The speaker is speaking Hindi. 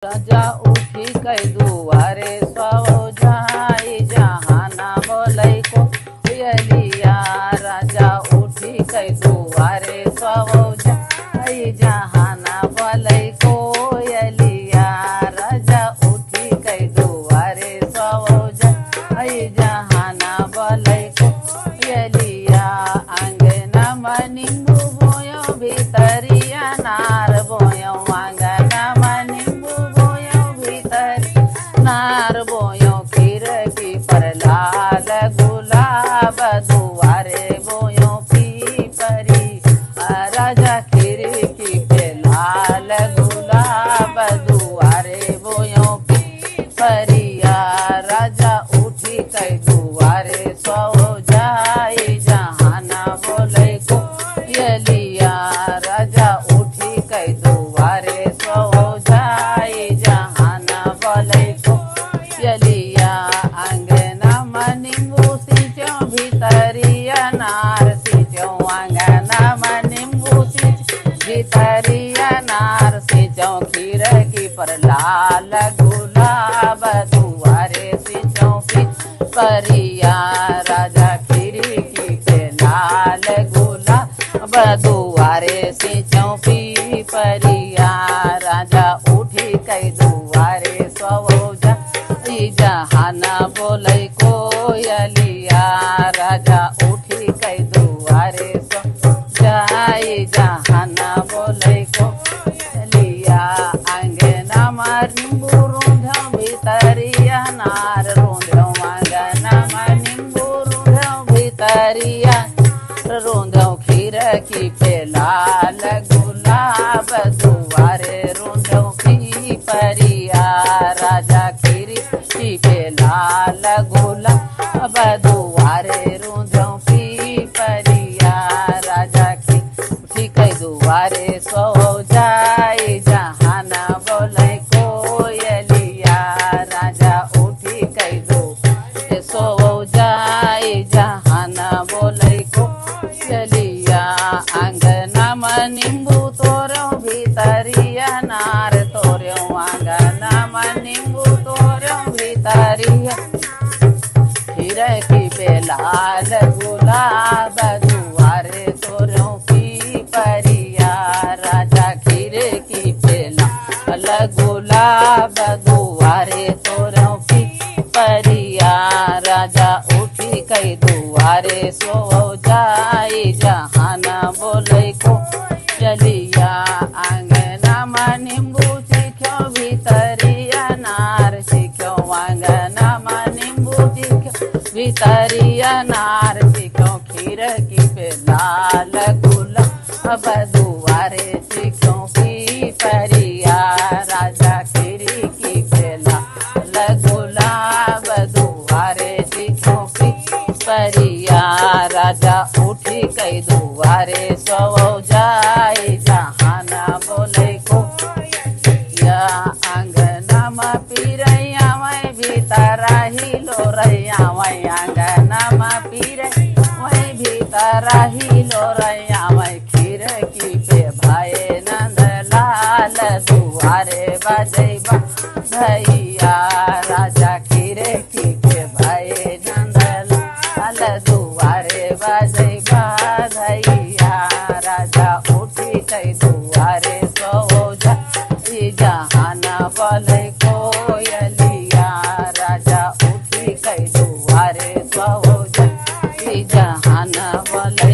राजा उठी कई दुआरे स्वाओ जाई जहाना बोलै को यलिया। राजा उठी कई दुआरे स्वाओ जाई जहाना बोलै को यलिया। राजा उठी कई दुआरे स्वाओ जाई जहाना बोलै को यलिया। आंगना में नींबू बोयो भीतरिया नार बोयो। आंगना में नींबू बोयो भीतरी नार बोयो। खिड़की पर लाल गुलाब दुआरे बोयो पीपरी। राजा खिड़की पे लाल गुलाब दुआरे बोयो पीपरिया। राजा उठी कई दुआरे सो जाई जहाना बोलै को यलिया। राजा उठी कई दुआरे सो जाई जहाना बोलै को यलिया। आंगना में नींबू सींचो भीतरिया नार सींचो। आंगना में नींबू सींचो भीतरिया नार सींचो। खिड़की पर लाल गुलाब दुआरे सींचो पीपरिया। राजा खिड़की पे लाल गुलाब दुआरे सींचो पीपरिया। राजा उठी कई दुआरे सो जाई जहाना बोलै को यलिया। राजा उठी कई दुआरे सो जाई जहाना बोलै को यलिया। आंगना में नींबू रूंधो भीतरिया नार रूंधो। आंगना में नींबू रूंधो भीतरिया रूंधो। खिड़की पे लाल गुलाब दुआरे रूंधो पीपरिया। राजा खिड़की पे लाल गुलाब दुआरे रूंधो पीपरिया। राजा उठी कई दुआरे सो जाई जहाना बोलै को यलिया। राजा उठी कई दुआरे सो जाई जहाना बोलै को यलिया। आंगना में नींबू तोरो भीतरिया नार तोरो। आंगना में नींबू तोरो भीतरिया। खिड़की पे लाल गुलाब दुआरे तोरो पीपरिया। राजा खिड़की पे लाल गुलाब दुआरे तोरो पीपरिया। राजा उठी कई दुआरे सो जाई जहाना बोलै को यलिया। आंगना में नींबू सींचो भीतरिया नार सींचो। आंगना में नींबू सींचो भीतरिया नार सींचो। खिड़की पे लाल गुलाब दुआरे सींचो पीपरिया। राजा खिड़की पे लाल गुलाब दुआरे सींचो पीपरिया। राजा उठी कई दुआरे सो जाई जहाना बोलै को या। आंगना में पीरैया वही भीतर हिलो रैया वही। आंगना में पीरैया वही भीतर हिलो रैया वही। खिड़की पे भाई नंद लाल दुआरे बजै भैया। राजा खिड़की पे भाई नंद लाल दुआरे बजै भैया। राजा उठी कई दुआरे सो जाई जहाना बोलै को यलिया। राजा उठी कई दुआरे सो जाई जहाना बोलै